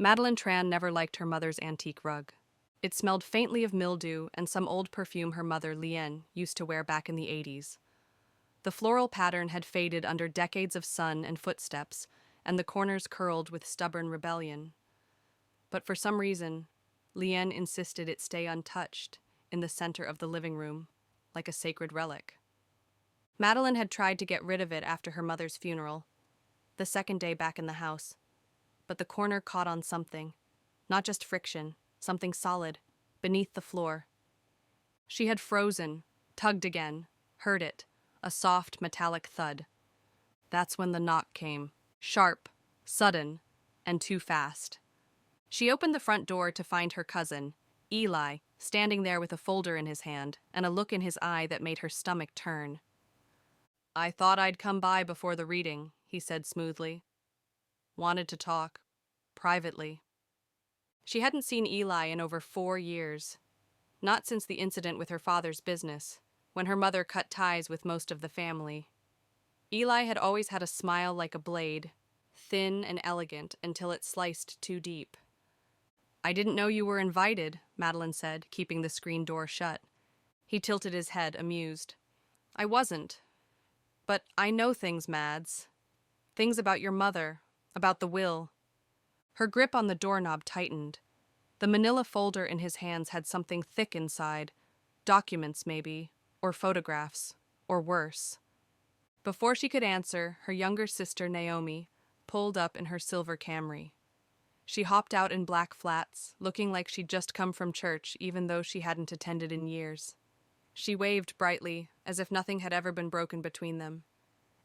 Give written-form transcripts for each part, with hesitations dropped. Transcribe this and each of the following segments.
Madeline Tran never liked her mother's antique rug. It smelled faintly of mildew and some old perfume her mother, Lien, used to wear back in the 80s. The floral pattern had faded under decades of sun and footsteps, and the corners curled with stubborn rebellion. But for some reason, Lien insisted it stay untouched in the center of the living room, like a sacred relic. Madeline had tried to get rid of it after her mother's funeral, the second day back in the house, but the corner caught on something, not just friction, something solid, beneath the floor. She had frozen, tugged again, heard it, a soft metallic thud. That's when the knock came, sharp, sudden, and too fast. She opened the front door to find her cousin, Eli, standing there with a folder in his hand and a look in his eye that made her stomach turn. "I thought I'd come by before the reading," he said smoothly. "Wanted to talk. Privately." She hadn't seen Eli in over 4 years. Not since the incident with her father's business, when her mother cut ties with most of the family. Eli had always had a smile like a blade, thin and elegant until it sliced too deep. "I didn't know you were invited," Madeline said, keeping the screen door shut. He tilted his head, amused. "I wasn't. But I know things, Mads. Things about your mother, about the will." Her grip on the doorknob tightened. The manila folder in his hands had something thick inside. Documents, maybe, or photographs, or worse. Before she could answer, her younger sister, Naomi, pulled up in her silver Camry. She hopped out in black flats, looking like she'd just come from church, even though she hadn't attended in years. She waved brightly, as if nothing had ever been broken between them,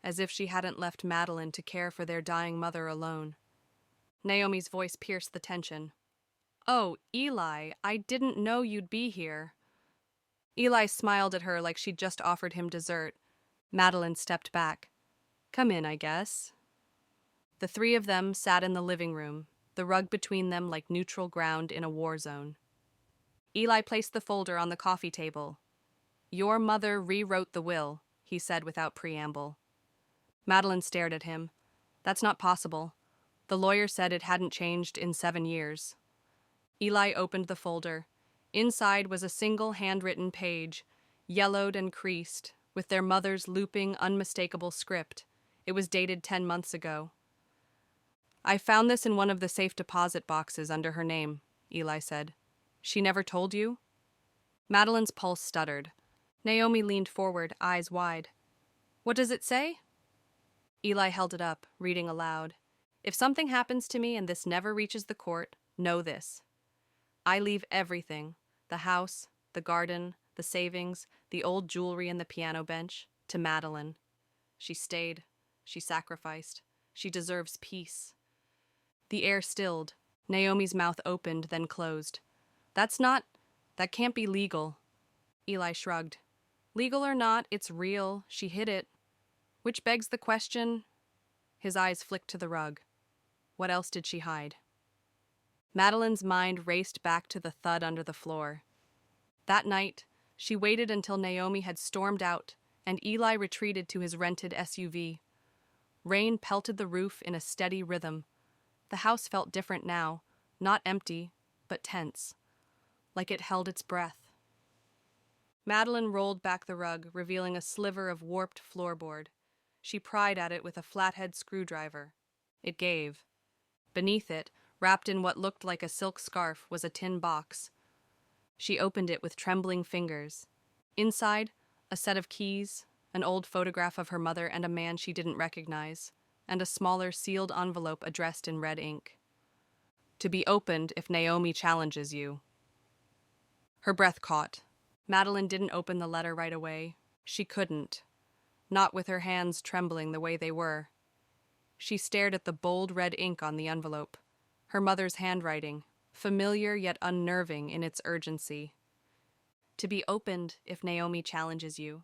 as if she hadn't left Madeline to care for their dying mother alone. Naomi's voice pierced the tension. "Oh, Eli, I didn't know you'd be here." Eli smiled at her like she'd just offered him dessert. Madeline stepped back. "Come in, I guess." The three of them sat in the living room, the rug between them like neutral ground in a war zone. Eli placed the folder on the coffee table. "Your mother rewrote the will," he said without preamble. Madeline stared at him. "That's not possible. The lawyer said it hadn't changed in 7 years. Eli opened the folder. Inside was a single handwritten page, yellowed and creased, with their mother's looping, unmistakable script. It was dated 10 months ago. "I found this in one of the safe deposit boxes under her name," Eli said. "She never told you?" Madeline's pulse stuttered. Naomi leaned forward, eyes wide. "What does it say?" Eli held it up, reading aloud. "If something happens to me and this never reaches the court, know this. I leave everything, the house, the garden, the savings, the old jewelry and the piano bench, to Madeline. She stayed. She sacrificed. She deserves peace." The air stilled. Naomi's mouth opened, then closed. That can't be legal." Eli shrugged. "Legal or not, it's real. She hid it. Which begs the question." His eyes flicked to the rug. "What else did she hide?" Madeline's mind raced back to the thud under the floor. That night, she waited until Naomi had stormed out, and Eli retreated to his rented SUV. Rain pelted the roof in a steady rhythm. The house felt different now, not empty, but tense, like it held its breath. Madeline rolled back the rug, revealing a sliver of warped floorboard. She pried at it with a flathead screwdriver. It gave. Beneath it, wrapped in what looked like a silk scarf, was a tin box. She opened it with trembling fingers. Inside, a set of keys, an old photograph of her mother and a man she didn't recognize, and a smaller sealed envelope addressed in red ink. "To be opened if Naomi challenges you." Her breath caught. Madeline didn't open the letter right away. She couldn't. Not with her hands trembling the way they were. She stared at the bold red ink on the envelope. Her mother's handwriting, familiar yet unnerving in its urgency. "To be opened if Naomi challenges you."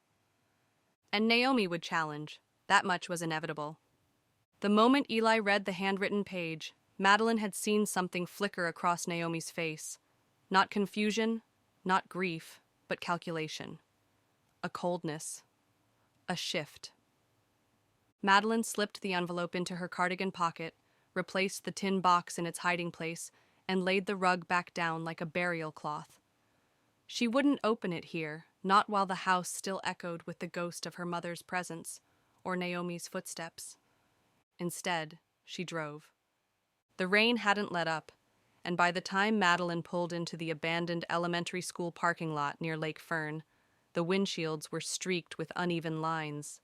And Naomi would challenge. That much was inevitable. The moment Eli read the handwritten page, Madeline had seen something flicker across Naomi's face. Not confusion, not grief, but calculation. A coldness. A shift. Madeline slipped the envelope into her cardigan pocket, replaced the tin box in its hiding place, and laid the rug back down like a burial cloth. She wouldn't open it here, not while the house still echoed with the ghost of her mother's presence, or Naomi's footsteps. Instead, she drove. The rain hadn't let up, and by the time Madeline pulled into the abandoned elementary school parking lot near Lake Fern, the windshields were streaked with uneven lines.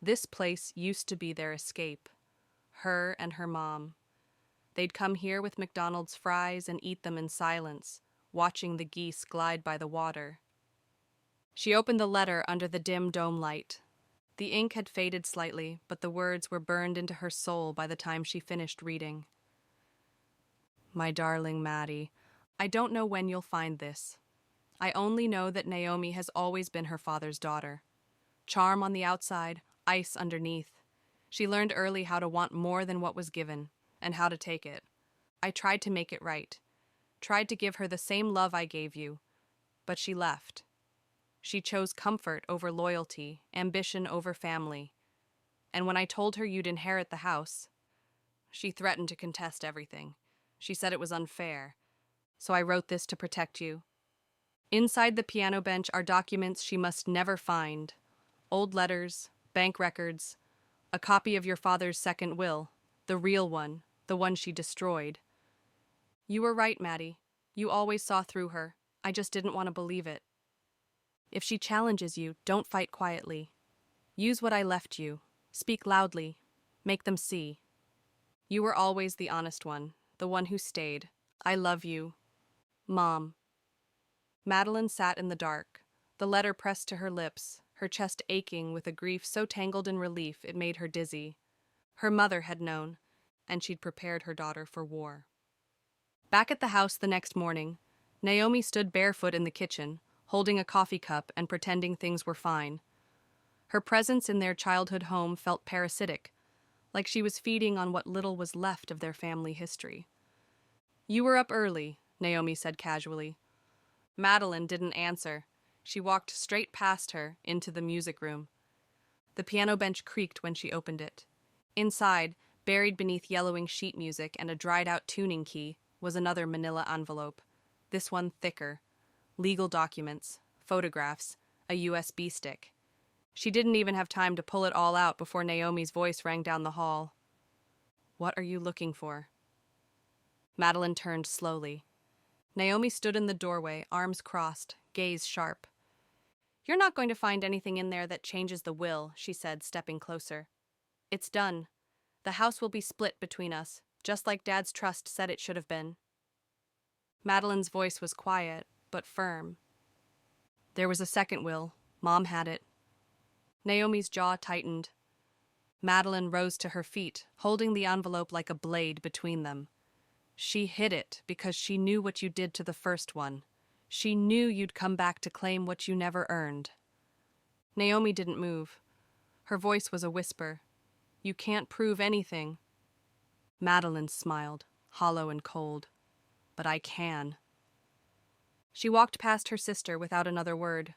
This place used to be their escape. Her and her mom. They'd come here with McDonald's fries and eat them in silence, watching the geese glide by the water. She opened the letter under the dim dome light. The ink had faded slightly, but the words were burned into her soul by the time she finished reading. My darling Maddie, I don't know when you'll find this. I only know that Naomi has always been her father's daughter. Charm on the outside, ice underneath. She learned early how to want more than what was given, and how to take it. I tried to make it right. Tried to give her the same love I gave you, but she left. She chose comfort over loyalty, ambition over family. And when I told her you'd inherit the house, she threatened to contest everything. She said it was unfair. So I wrote this to protect you. Inside the piano bench are documents she must never find. Old letters, bank records, a copy of your father's second will, the real one, the one she destroyed. You were right, Maddie. You always saw through her. I just didn't want to believe it. If she challenges you, don't fight quietly. Use what I left you. Speak loudly. Make them see. You were always the honest one, the one who stayed. I love you. Mom. Madeline sat in the dark, the letter pressed to her lips, her chest aching with a grief so tangled in relief it made her dizzy. Her mother had known, and she'd prepared her daughter for war. Back at the house the next morning, Naomi stood barefoot in the kitchen, holding a coffee cup and pretending things were fine. Her presence in their childhood home felt parasitic, like she was feeding on what little was left of their family history. You were up early, Naomi said casually. Madeline didn't answer. She walked straight past her into the music room. The piano bench creaked when she opened it. Inside, buried beneath yellowing sheet music and a dried-out tuning key, was another manila envelope, this one thicker. Legal documents, photographs, a USB stick. She didn't even have time to pull it all out before Naomi's voice rang down the hall. What are you looking for? Madeline turned slowly. Naomi stood in the doorway, arms crossed, gaze sharp. You're not going to find anything in there that changes the will, she said, stepping closer. It's done. The house will be split between us, just like Dad's trust said it should have been. Madeline's voice was quiet, but firm. There was a second will. Mom had it. Naomi's jaw tightened. Madeline rose to her feet, holding the envelope like a blade between them. She hid it because she knew what you did to the first one. She knew you'd come back to claim what you never earned. Naomi didn't move. Her voice was a whisper. You can't prove anything. Madeline smiled, hollow and cold. But I can. She walked past her sister without another word.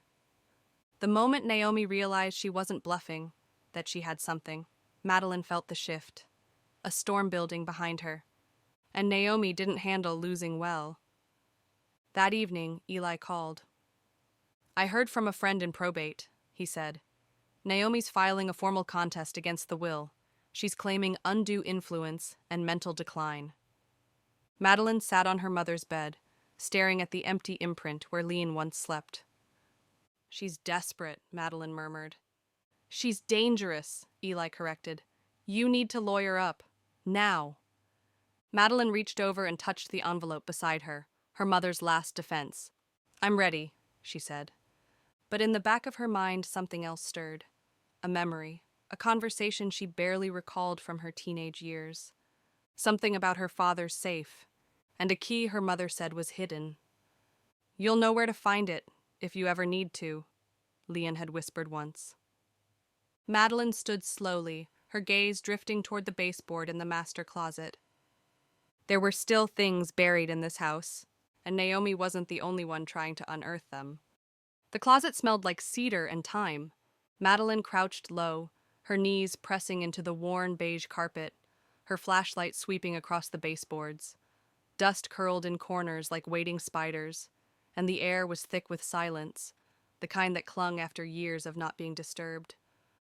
The moment Naomi realized she wasn't bluffing, that she had something, Madeline felt the shift. A storm building behind her. And Naomi didn't handle losing well. That evening, Eli called. I heard from a friend in probate, he said. Naomi's filing a formal contest against the will. She's claiming undue influence and mental decline. Madeline sat on her mother's bed, staring at the empty imprint where Lean once slept. She's desperate, Madeline murmured. She's dangerous, Eli corrected. You need to lawyer up. Now. Madeline reached over and touched the envelope beside her, her mother's last defense. I'm ready, she said. But in the back of her mind, something else stirred. A memory, a conversation she barely recalled from her teenage years. Something about her father's safe, and a key her mother said was hidden. You'll know where to find it, if you ever need to, Leon had whispered once. Madeline stood slowly, her gaze drifting toward the baseboard in the master closet. There were still things buried in this house, and Naomi wasn't the only one trying to unearth them. The closet smelled like cedar and thyme. Madeline crouched low, her knees pressing into the worn beige carpet, her flashlight sweeping across the baseboards. Dust curled in corners like waiting spiders, and the air was thick with silence, the kind that clung after years of not being disturbed.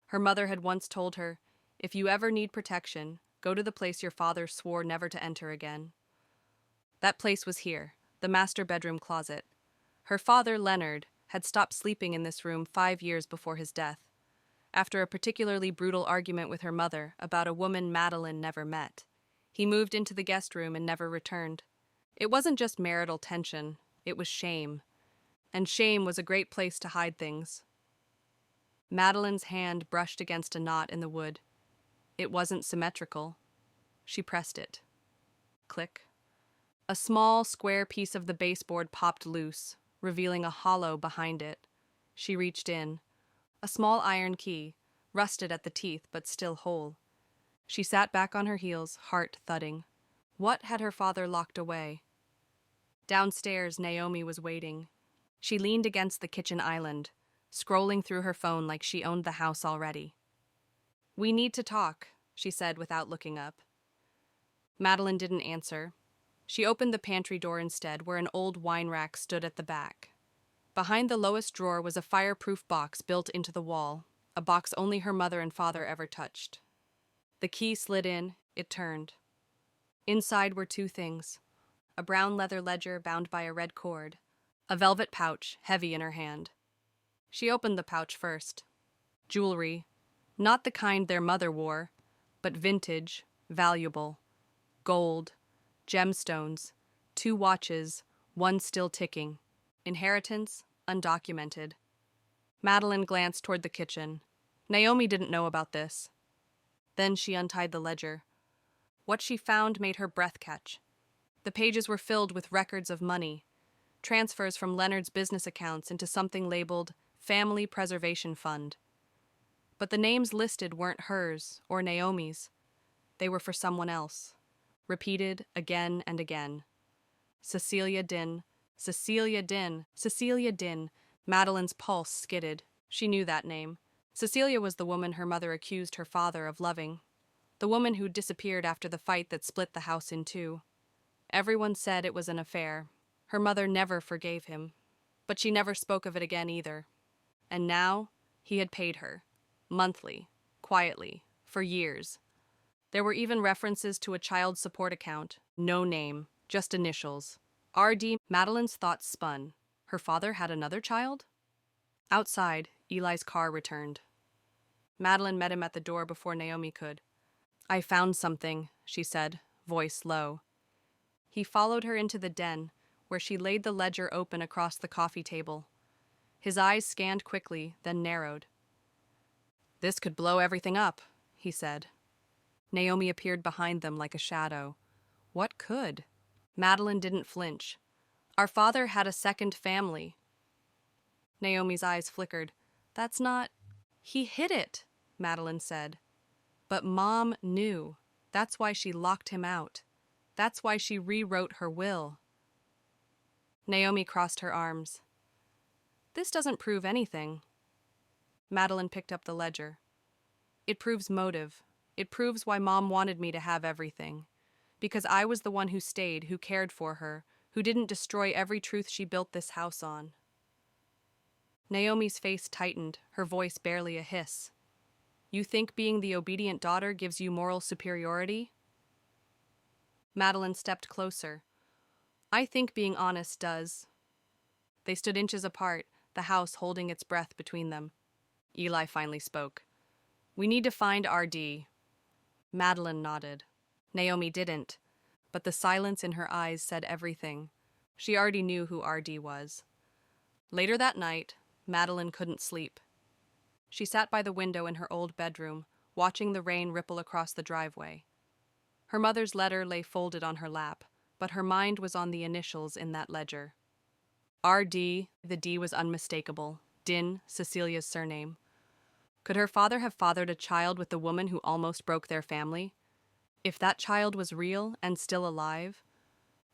Her mother had once told her, "If you ever need protection, go to the place your father swore never to enter again." That place was here, the master bedroom closet. Her father, Leonard, had stopped sleeping in this room 5 years before his death, after a particularly brutal argument with her mother about a woman Madeline never met. He moved into the guest room and never returned. It wasn't just marital tension, it was shame. And shame was a great place to hide things. Madeline's hand brushed against a knot in the wood. It wasn't symmetrical. She pressed it. Click. A small, square piece of the baseboard popped loose, revealing a hollow behind it. She reached in. A small iron key, rusted at the teeth but still whole. She sat back on her heels, heart thudding. What had her father locked away? Downstairs, Naomi was waiting. She leaned against the kitchen island, scrolling through her phone like she owned the house already. "We need to talk," she said without looking up. Madeline didn't answer. She opened the pantry door instead, where an old wine rack stood at the back. Behind the lowest drawer was a fireproof box built into the wall, a box only her mother and father ever touched. The key slid in, it turned. Inside were two things: a brown leather ledger bound by a red cord, a velvet pouch heavy in her hand. She opened the pouch first. Jewelry, not the kind their mother wore, but vintage, valuable. Gold, gemstones, 2 watches, 1 still ticking. Inheritance, undocumented. Madeline glanced toward the kitchen. Naomi didn't know about this. Then she untied the ledger. What she found made her breath catch. The pages were filled with records of money, transfers from Leonard's business accounts into something labeled Family Preservation Fund. But the names listed weren't hers or Naomi's. They were for someone else, repeated again and again. Cecilia Dinn, Cecilia Dinn, Cecilia Dinn. Madeline's pulse skidded. She knew that name. Cecilia was the woman her mother accused her father of loving. The woman who disappeared after the fight that split the house in two. Everyone said it was an affair. Her mother never forgave him. But she never spoke of it again either. And now, he had paid her. Monthly. Quietly. For years. There were even references to a child support account. No name. Just initials. R.D. Madeline's thoughts spun. Her father had another child? Outside, Eli's car returned. Madeline met him at the door before Naomi could. "I found something," she said, voice low. He followed her into the den, where she laid the ledger open across the coffee table. His eyes scanned quickly, then narrowed. "This could blow everything up," he said. Naomi appeared behind them like a shadow. What could? Madeline didn't flinch. "Our father had a second family." Naomi's eyes flickered. "That's not—" "He hid it," Madeline said. "But Mom knew. That's why she locked him out. That's why she rewrote her will." Naomi crossed her arms. "This doesn't prove anything." Madeline picked up the ledger. "It proves motive. It proves why Mom wanted me to have everything. Because I was the one who stayed, who cared for her, who didn't destroy every truth she built this house on." Naomi's face tightened, her voice barely a hiss. "You think being the obedient daughter gives you moral superiority?" Madeline stepped closer. "I think being honest does." They stood inches apart, the house holding its breath between them. Eli finally spoke. "We need to find R.D." Madeline nodded. Naomi didn't, but the silence in her eyes said everything. She already knew who R.D. was. Later that night, Madeline couldn't sleep. She sat by the window in her old bedroom, watching the rain ripple across the driveway. Her mother's letter lay folded on her lap, but her mind was on the initials in that ledger. R.D., the D was unmistakable. Dinn, Cecilia's surname. Could her father have fathered a child with the woman who almost broke their family? If that child was real and still alive,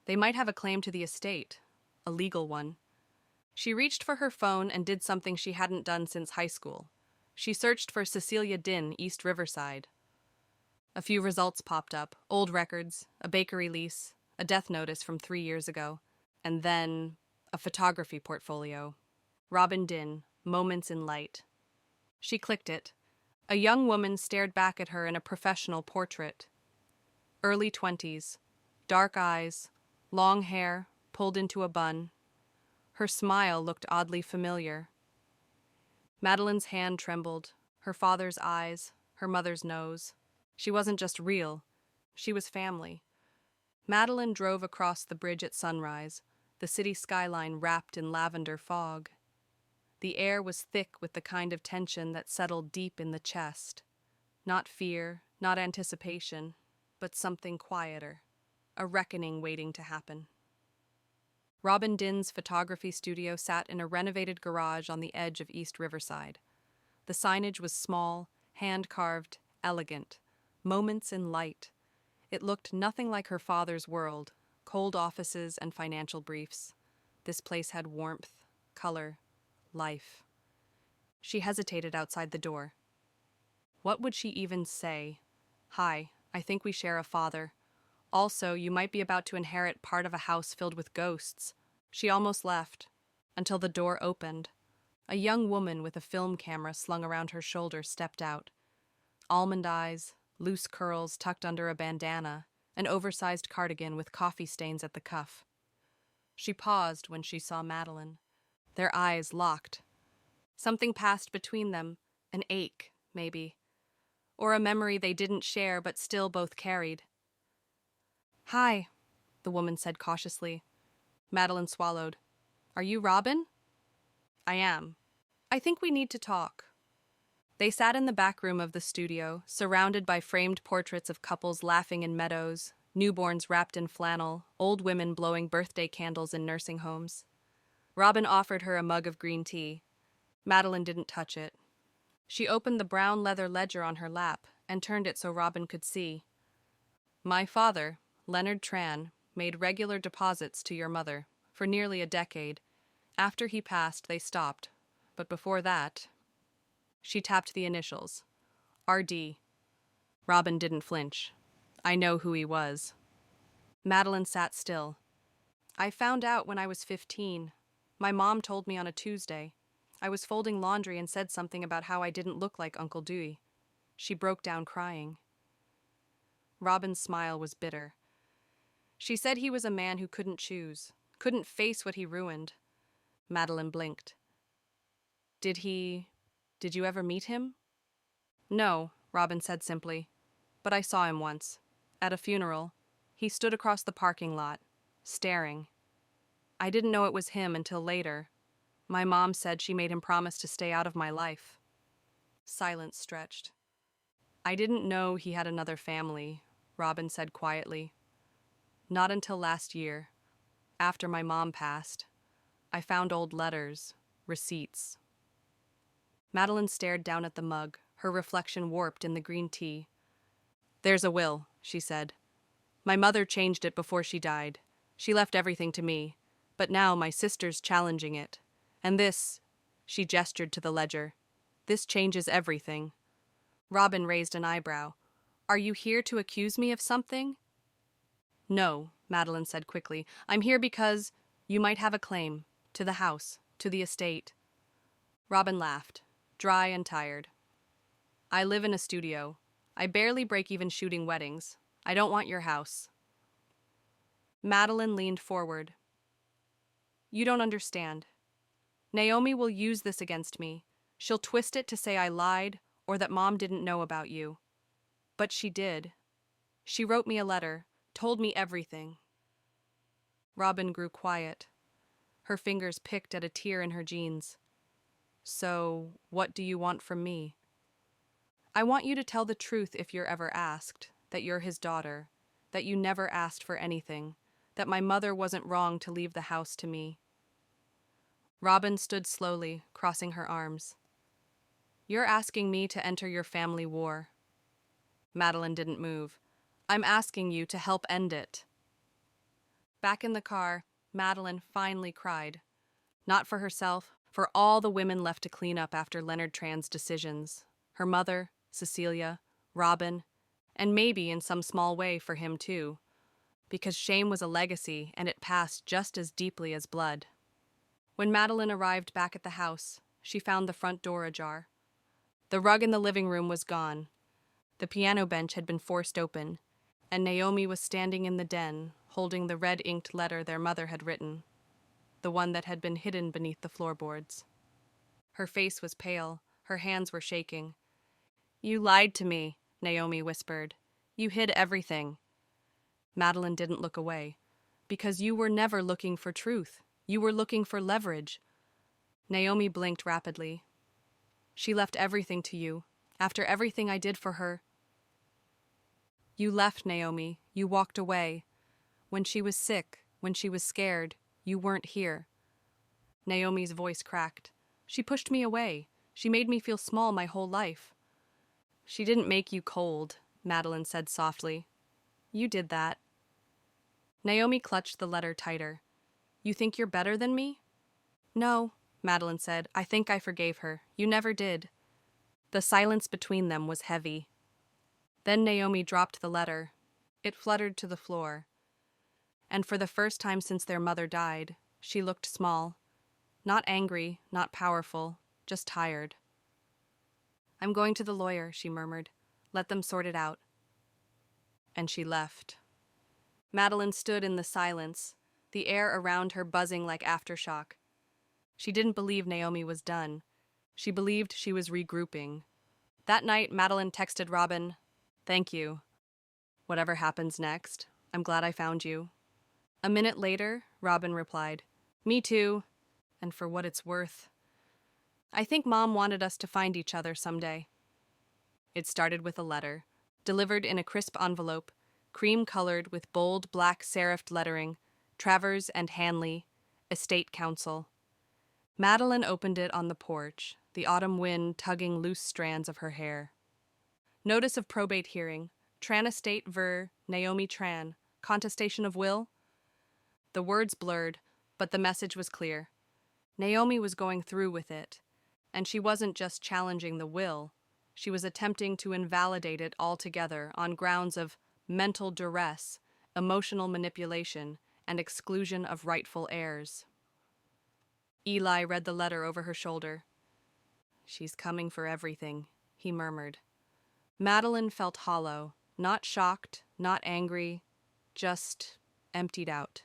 they might have a claim to the estate, a legal one. She reached for her phone and did something she hadn't done since high school. She searched for Cecilia Dinn, East Riverside. A few results popped up, old records, a bakery lease, a death notice from 3 years ago, and then a photography portfolio. Robin Din, Moments in Light. She clicked it. A young woman stared back at her in a professional portrait. Early 20s, dark eyes, long hair, pulled into a bun. Her smile looked oddly familiar. Madeline's hand trembled, her father's eyes, her mother's nose. She wasn't just real, she was family. Madeline drove across the bridge at sunrise, the city skyline wrapped in lavender fog. The air was thick with the kind of tension that settled deep in the chest. Not fear, not anticipation, but something quieter, a reckoning waiting to happen. Robin Din's photography studio sat in a renovated garage on the edge of East Riverside. The signage was small, hand-carved, elegant. Moments in Light. It looked nothing like her father's world, cold offices and financial briefs. This place had warmth, color, life. She hesitated outside the door. What would she even say? Hi, I think we share a father. Also, you might be about to inherit part of a house filled with ghosts. She almost left, until the door opened. A young woman with a film camera slung around her shoulder stepped out. Almond eyes, loose curls tucked under a bandana, an oversized cardigan with coffee stains at the cuff. She paused when she saw Madeline. Their eyes locked. Something passed between them, an ache, maybe, or a memory they didn't share but still both carried. Hi, the woman said cautiously. Madeline swallowed. Are you Robin? I am. I think we need to talk. They sat in the back room of the studio, surrounded by framed portraits of couples laughing in meadows, newborns wrapped in flannel, old women blowing birthday candles in nursing homes. Robin offered her a mug of green tea. Madeline didn't touch it. She opened the brown leather ledger on her lap and turned it so Robin could see. My father, Leonard Tran, made regular deposits to your mother for nearly a decade. After he passed, they stopped. But before that... She tapped the initials. RD. Robin didn't flinch. I know who he was. Madeline sat still. I found out when I was 15. My mom told me on a Tuesday. I was folding laundry and said something about how I didn't look like Uncle Dewey. She broke down crying. Robin's smile was bitter. She said he was a man who couldn't choose, couldn't face what he ruined. Madeline blinked. Did you ever meet him? No, Robin said simply. But I saw him once. At a funeral. He stood across the parking lot, staring. I didn't know it was him until later. My mom said she made him promise to stay out of my life. Silence stretched. I didn't know he had another family, Robin said quietly. Not until last year, after my mom passed. I found old letters, receipts. Madeline stared down at the mug, her reflection warped in the green tea. There's a will, she said. My mother changed it before she died. She left everything to me, but now my sister's challenging it. And this, she gestured to the ledger, this changes everything. Robin raised an eyebrow. Are you here to accuse me of something? No, Madeline said quickly. I'm here because you might have a claim, to the house, to the estate. Robin laughed, dry and tired. I live in a studio. I barely break even shooting weddings. I don't want your house. Madeline leaned forward. You don't understand. Naomi will use this against me. She'll twist it to say I lied or that Mom didn't know about you. But she did. She wrote me a letter, told me everything. Robin grew quiet. Her fingers picked at a tear in her jeans. So, what do you want from me? I want you to tell the truth if you're ever asked, that you're his daughter, that you never asked for anything, that my mother wasn't wrong to leave the house to me. Robin stood slowly, crossing her arms. You're asking me to enter your family war. Madeline didn't move. I'm asking you to help end it. Back in the car, Madeline finally cried. Not for herself, for all the women left to clean up after Leonard Tran's decisions. Her mother, Cecilia, Robin, And maybe in some small way for him too, because shame was a legacy and it passed just as deeply as blood. When Madeline arrived back at the house, she found the front door ajar. The rug in the living room was gone. The piano bench had been forced open, and Naomi was standing in the den, holding the red-inked letter their mother had written, the one that had been hidden beneath the floorboards. Her face was pale, her hands were shaking. "You lied to me," Naomi whispered. "You hid everything." Madeline didn't look away. "Because you were never looking for truth. You were looking for leverage." Naomi blinked rapidly. "She left everything to you, after everything I did for her." "You left, Naomi. You walked away. When she was sick, when she was scared, you weren't here." Naomi's voice cracked. "She pushed me away. She made me feel small my whole life." "She didn't make you cold," Madeline said softly. "You did that." Naomi clutched the letter tighter. "You think you're better than me?" "No," Madeline said. "I think I forgave her. You never did." The silence between them was heavy. Then Naomi dropped the letter. It fluttered to the floor. And for the first time since their mother died, she looked small. Not angry, not powerful, just tired. "I'm going to the lawyer," she murmured. "Let them sort it out." And she left. Madeline stood in the silence, the air around her buzzing like aftershock. She didn't believe Naomi was done. She believed she was regrouping. That night, Madeline texted Robin, "Thank you. Whatever happens next, I'm glad I found you." A minute later, Robin replied, "Me too, and for what it's worth. I think Mom wanted us to find each other someday." It started with a letter, delivered in a crisp envelope, cream-colored with bold black serifed lettering, Travers and Hanley, Estate Council. Madeline opened it on the porch, the autumn wind tugging loose strands of her hair. Notice of probate hearing, Tran Estate ver. Naomi Tran, contestation of will? The words blurred, but the message was clear. Naomi was going through with it, and she wasn't just challenging the will, she was attempting to invalidate it altogether on grounds of mental duress, emotional manipulation, and exclusion of rightful heirs. Eli read the letter over her shoulder. "She's coming for everything," he murmured. Madeline felt hollow, not shocked, not angry, just emptied out.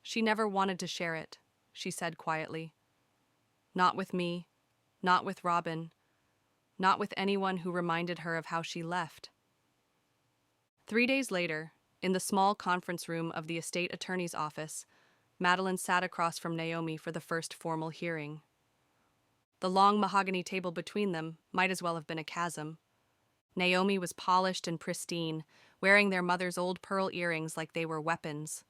"She never wanted to share it," she said quietly. "Not with me, not with Robin, not with anyone who reminded her of how she left." 3 days later, in the small conference room of the estate attorney's office, Madeline sat across from Naomi for the first formal hearing. The long mahogany table between them might as well have been a chasm. Naomi was polished and pristine, wearing their mother's old pearl earrings like they were weapons.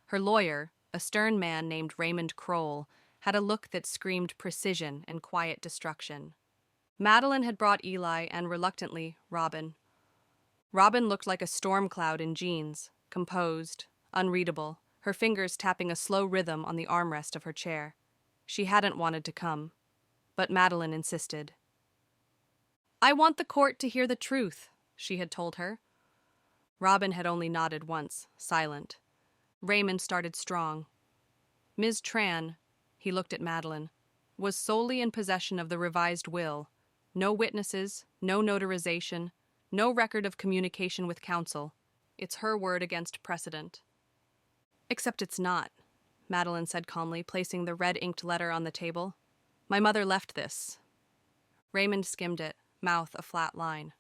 Her lawyer, a stern man named Raymond Kroll, had a look that screamed precision and quiet destruction. Madeline had brought Eli and, reluctantly, Robin. Robin looked like a storm cloud in jeans, composed, unreadable, her fingers tapping a slow rhythm on the armrest of her chair. She hadn't wanted to come, but Madeline insisted. "I want the court to hear the truth," she had told her. Robin had only nodded once, silent. Raymond started strong. "Ms. Tran," he looked at Madeline, "was solely in possession of the revised will. No witnesses, no notarization, no record of communication with counsel. It's her word against precedent." "Except it's not," Madeline said calmly, placing the red-inked letter on the table. "My mother left this." Raymond skimmed it, mouth a flat line.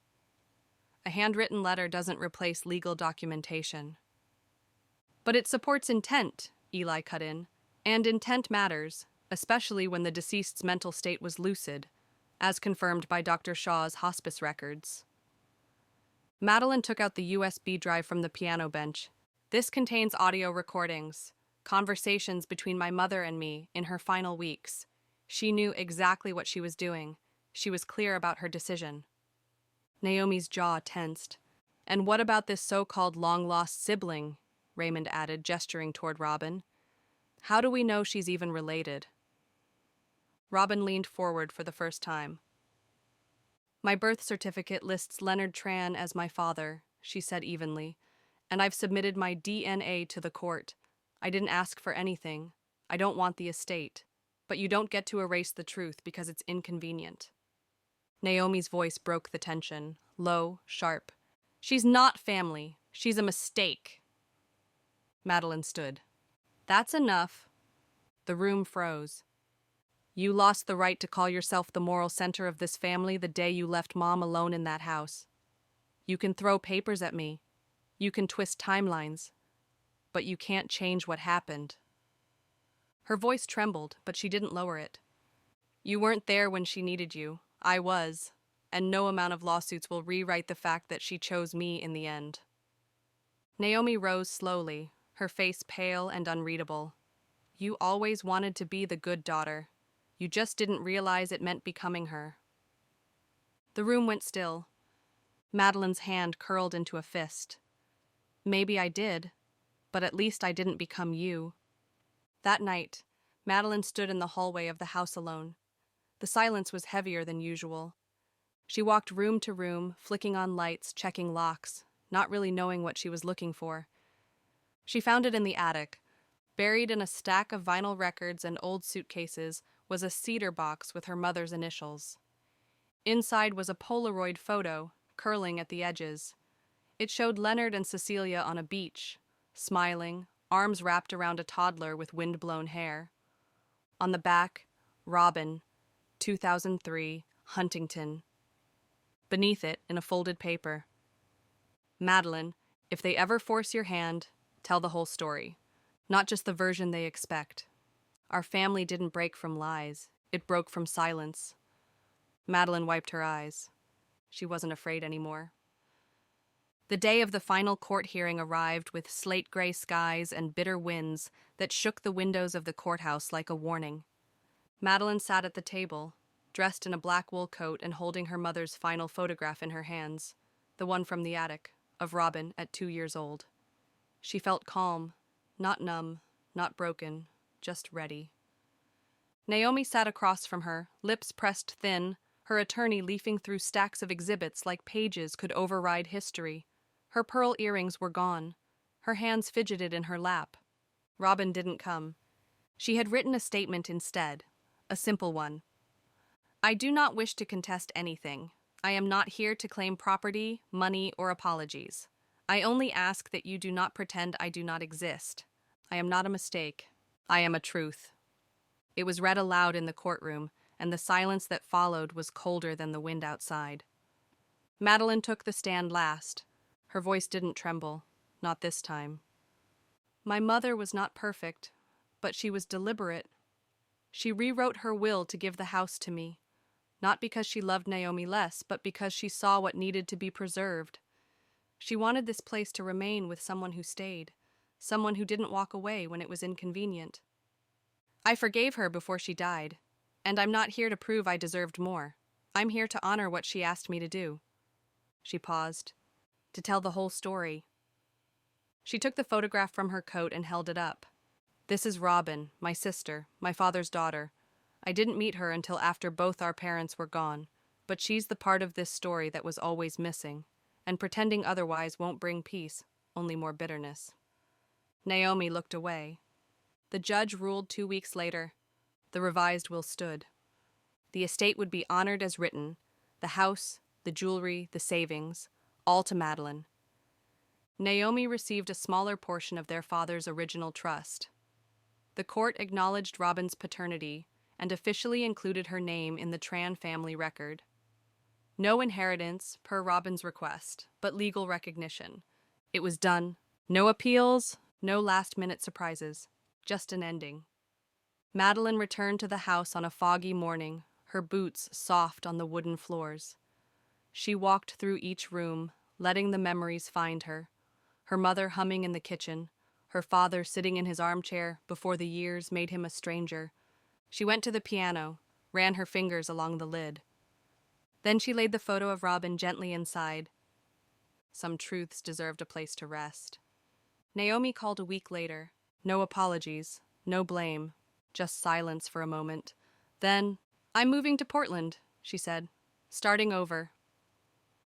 "A handwritten letter doesn't replace legal documentation." "But it supports intent," Eli cut in, "and intent matters, especially when the deceased's mental state was lucid, as confirmed by Dr. Shaw's hospice records." Madeline took out the USB drive from the piano bench. "This contains audio recordings, conversations between my mother and me in her final weeks. She knew exactly what she was doing. She was clear about her decision." Naomi's jaw tensed. "And what about this so-called long-lost sibling?" Raymond added, gesturing toward Robin. "How do we know she's even related?" Robin leaned forward for the first time. My birth certificate lists Leonard Tran as my father, she said evenly, and I've submitted my DNA to the court. I didn't ask for anything. I don't want the estate. But you don't get to erase the truth because it's inconvenient. Naomi's voice broke the tension, low, sharp. She's not family. She's a mistake. Madeline stood. That's enough. The room froze. You lost the right to call yourself the moral center of this family the day you left Mom alone in that house. You can throw papers at me. You can twist timelines. But you can't change what happened. Her voice trembled, but she didn't lower it. You weren't there when she needed you. I was. And no amount of lawsuits will rewrite the fact that she chose me in the end. Naomi rose slowly, her face pale and unreadable. You always wanted to be the good daughter. You just didn't realize it meant becoming her. The room went still. Madeline's hand curled into a fist. Maybe I did, but at least I didn't become you. That night, Madeline stood in the hallway of the house alone. The silence was heavier than usual. She walked room to room, flicking on lights, checking locks, not really knowing what she was looking for. She found it in the attic. Buried in a stack of vinyl records and old suitcases was a cedar box with her mother's initials. Inside was a Polaroid photo, curling at the edges. It showed Leonard and Cecilia on a beach, smiling, arms wrapped around a toddler with wind-blown hair. On the back, Robin, 2003, Huntington. Beneath it, in a folded paper, Madeline, if they ever force your hand, tell the whole story, not just the version they expect. Our family didn't break from lies. It broke from silence. Madeline wiped her eyes. She wasn't afraid anymore. The day of the final court hearing arrived with slate-gray skies and bitter winds that shook the windows of the courthouse like a warning. Madeline sat at the table, dressed in a black wool coat and holding her mother's final photograph in her hands, the one from the attic, of Robin at 2 years old. She felt calm, not numb, not broken, just ready. Naomi sat across from her, lips pressed thin, her attorney leafing through stacks of exhibits like pages could override history. Her pearl earrings were gone. Her hands fidgeted in her lap. Robin didn't come. She had written a statement instead, a simple one. I do not wish to contest anything. I am not here to claim property, money, or apologies. I only ask that you do not pretend I do not exist. I am not a mistake. I am a truth. It was read aloud in the courtroom, and the silence that followed was colder than the wind outside. Madeline took the stand last. Her voice didn't tremble, not this time. My mother was not perfect, but she was deliberate. She rewrote her will to give the house to me, not because she loved Naomi less, but because she saw what needed to be preserved. She wanted this place to remain with someone who stayed, someone who didn't walk away when it was inconvenient. I forgave her before she died, and I'm not here to prove I deserved more. I'm here to honor what she asked me to do. She paused. To tell the whole story. She took the photograph from her coat and held it up. This is Robin, my sister, my father's daughter. I didn't meet her until after both our parents were gone, but she's the part of this story that was always missing, and pretending otherwise won't bring peace, only more bitterness. Naomi looked away. The judge ruled 2 weeks later. The revised will stood. The estate would be honored as written, the house, the jewelry, the savings, all to Madeline. Naomi received a smaller portion of their father's original trust. The court acknowledged Robin's paternity and officially included her name in the Tran family record. No inheritance, per Robin's request, but legal recognition. It was done. No appeals, no last-minute surprises, just an ending. Madeline returned to the house on a foggy morning, her boots soft on the wooden floors. She walked through each room, letting the memories find her. Her mother humming in the kitchen, her father sitting in his armchair before the years made him a stranger. She went to the piano, ran her fingers along the lid. Then she laid the photo of Robin gently inside. Some truths deserved a place to rest. Naomi called a week later. No apologies, no blame, just silence for a moment. Then, I'm moving to Portland, she said. starting over.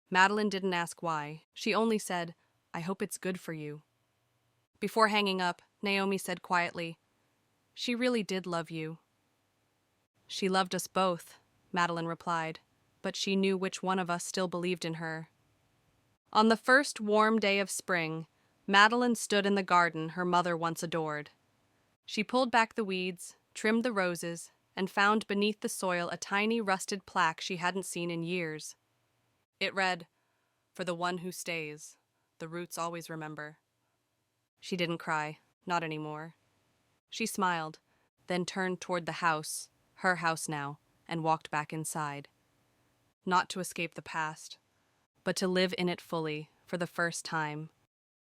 Madeline didn't ask why. She only said, "I hope it's good for you." Before hanging up, Naomi said quietly, "She really did love you." "She loved us both," Madeline replied, "but she knew which one of us still believed in her." On the first warm day of spring, Madeline stood in the garden her mother once adored. She pulled back the weeds, trimmed the roses, and found beneath the soil a tiny rusted plaque she hadn't seen in years. It read, "For the one who stays, the roots always remember." She didn't cry, not anymore. She smiled, then turned toward the house, her house now, and walked back inside. Not to escape the past, but to live in it fully, for the first time,